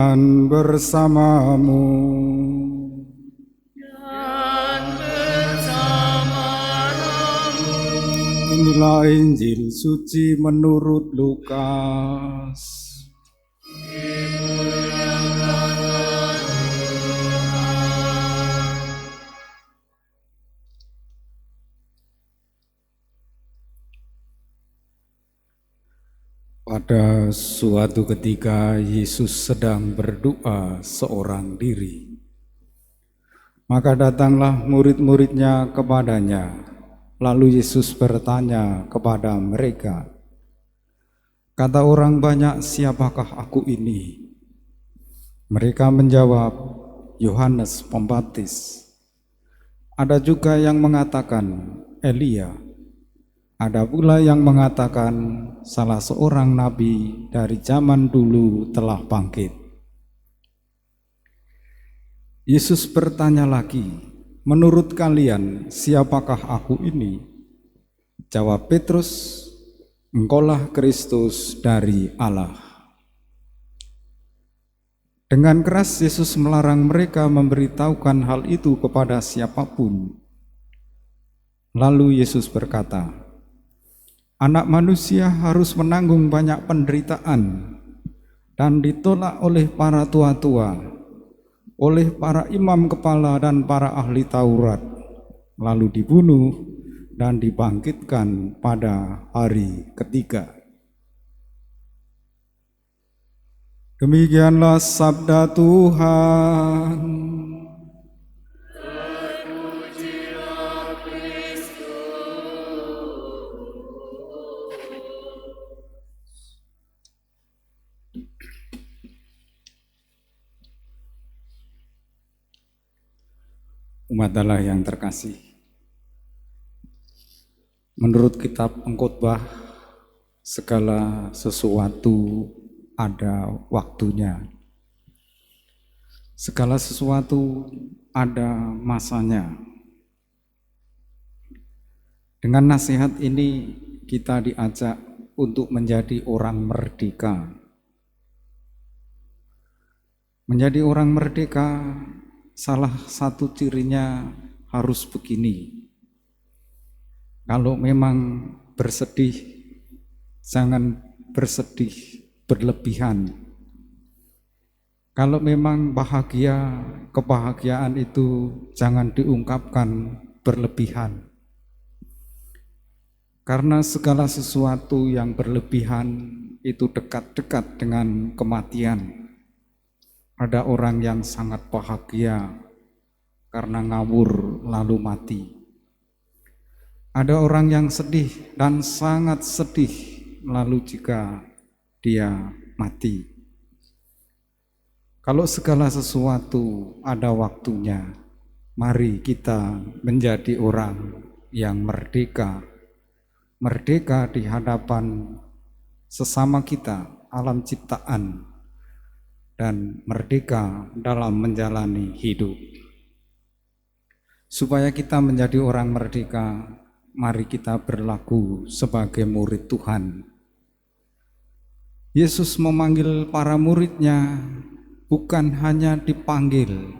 Dan bersamamu. Dan bersama rohmu. Inilah Injil suci menurut Lukas. Pada suatu ketika Yesus sedang berdoa seorang diri. Maka datanglah murid-muridnya kepadanya. Lalu Yesus bertanya kepada mereka, kata orang banyak, siapakah aku ini? Mereka menjawab, Yohanes Pembaptis. Ada juga yang mengatakan Elia. Ada pula yang mengatakan salah seorang nabi dari zaman dulu telah bangkit. Yesus bertanya lagi, menurut kalian siapakah aku ini? Jawab Petrus, engkaulah Kristus dari Allah. Dengan keras Yesus melarang mereka memberitahukan hal itu kepada siapapun. Lalu Yesus berkata, Anak manusia harus menanggung banyak penderitaan dan ditolak oleh para tua-tua, oleh para imam kepala dan para ahli Taurat, lalu dibunuh dan dibangkitkan pada hari ketiga. Demikianlah sabda Tuhan. Umat Allah yang terkasih, menurut kitab Pengkhotbah, segala sesuatu ada waktunya. Segala sesuatu ada masanya. Dengan nasihat ini kita diajak untuk menjadi orang merdeka. Menjadi orang merdeka, salah satu cirinya harus begini. Kalau memang bersedih, jangan bersedih berlebihan. Kalau memang bahagia, kebahagiaan itu jangan diungkapkan berlebihan. Karena segala sesuatu yang berlebihan itu dekat-dekat dengan kematian. Ada orang yang sangat bahagia karena ngawur lalu mati. Ada orang yang sedih dan sangat sedih lalu jika dia mati. Kalau segala sesuatu ada waktunya, mari kita menjadi orang yang merdeka. Merdeka di hadapan sesama kita, alam ciptaan, dan merdeka dalam menjalani hidup. Supaya kita menjadi orang merdeka, mari kita berlaku sebagai murid Tuhan. Yesus memanggil para muridnya bukan hanya dipanggil,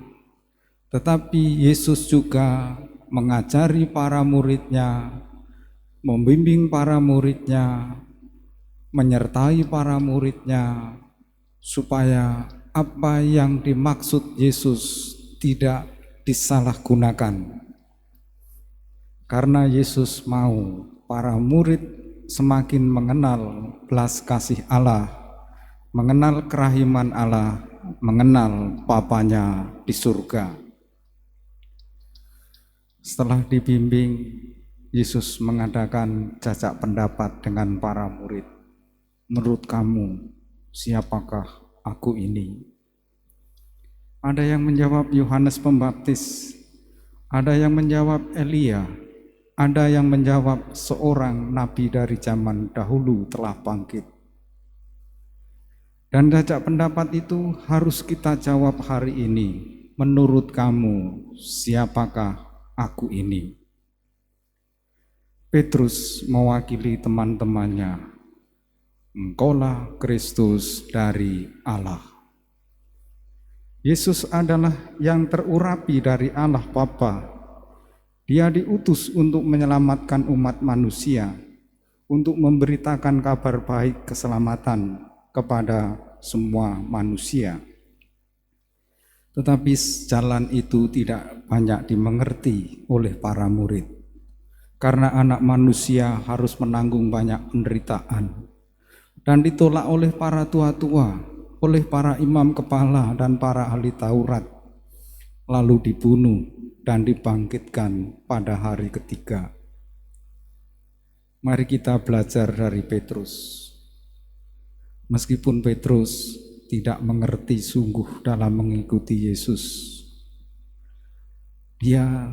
tetapi Yesus juga mengajari para muridnya, membimbing para muridnya, menyertai para muridnya, supaya apa yang dimaksud Yesus tidak disalahgunakan. Karena Yesus mau para murid semakin mengenal belas kasih Allah, mengenal kerahiman Allah, mengenal Bapanya di surga. Setelah dibimbing, Yesus mengadakan jajak pendapat dengan para murid. Menurut kamu, siapakah aku ini? Ada yang menjawab Yohanes Pembaptis, ada yang menjawab Elia, ada yang menjawab seorang nabi dari zaman dahulu telah bangkit. Dan jajak pendapat itu harus kita jawab hari ini. Menurut kamu, siapakah aku ini? Petrus mewakili teman-temannya, engkaulah Kristus dari Allah. Yesus adalah yang terurapi dari Allah Bapa. Dia diutus untuk menyelamatkan umat manusia, untuk memberitakan kabar baik keselamatan kepada semua manusia. Tetapi jalan itu tidak banyak dimengerti oleh para murid, karena anak manusia harus menanggung banyak penderitaan dan ditolak oleh para tua-tua, oleh para imam kepala dan para ahli Taurat, lalu dibunuh dan dibangkitkan pada hari ketiga. Mari kita belajar dari Petrus. Meskipun Petrus tidak mengerti sungguh dalam mengikuti Yesus, dia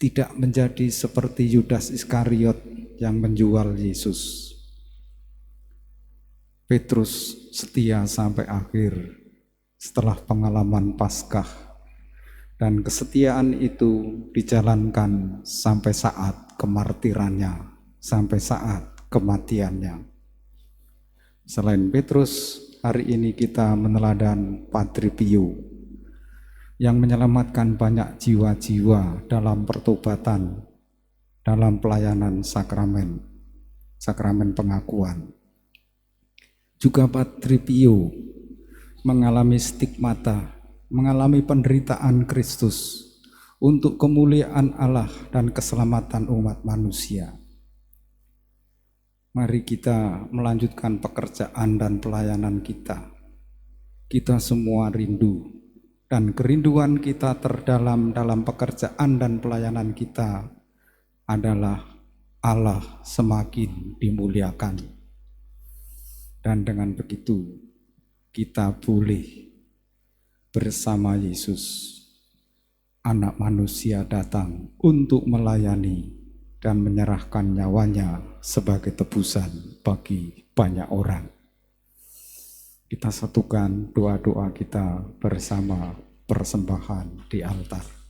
tidak menjadi seperti Yudas Iskariot yang menjual Yesus. Petrus setia sampai akhir setelah pengalaman Paskah, dan kesetiaan itu dijalankan sampai saat kemartirannya, sampai saat kematiannya. Selain Petrus, hari ini kita meneladan Padre Pio yang menyelamatkan banyak jiwa-jiwa dalam pertobatan, dalam pelayanan sakramen pengakuan. Juga Padre Pio mengalami stigmata, mengalami penderitaan Kristus untuk kemuliaan Allah dan keselamatan umat manusia. Mari kita melanjutkan pekerjaan dan pelayanan kita. Kita semua rindu, dan kerinduan kita terdalam dalam pekerjaan dan pelayanan kita adalah Allah semakin dimuliakan. Dan dengan begitu kita boleh bersama Yesus, anak manusia datang untuk melayani dan menyerahkan nyawanya sebagai tebusan bagi banyak orang. Kita satukan doa-doa kita bersama persembahan di altar.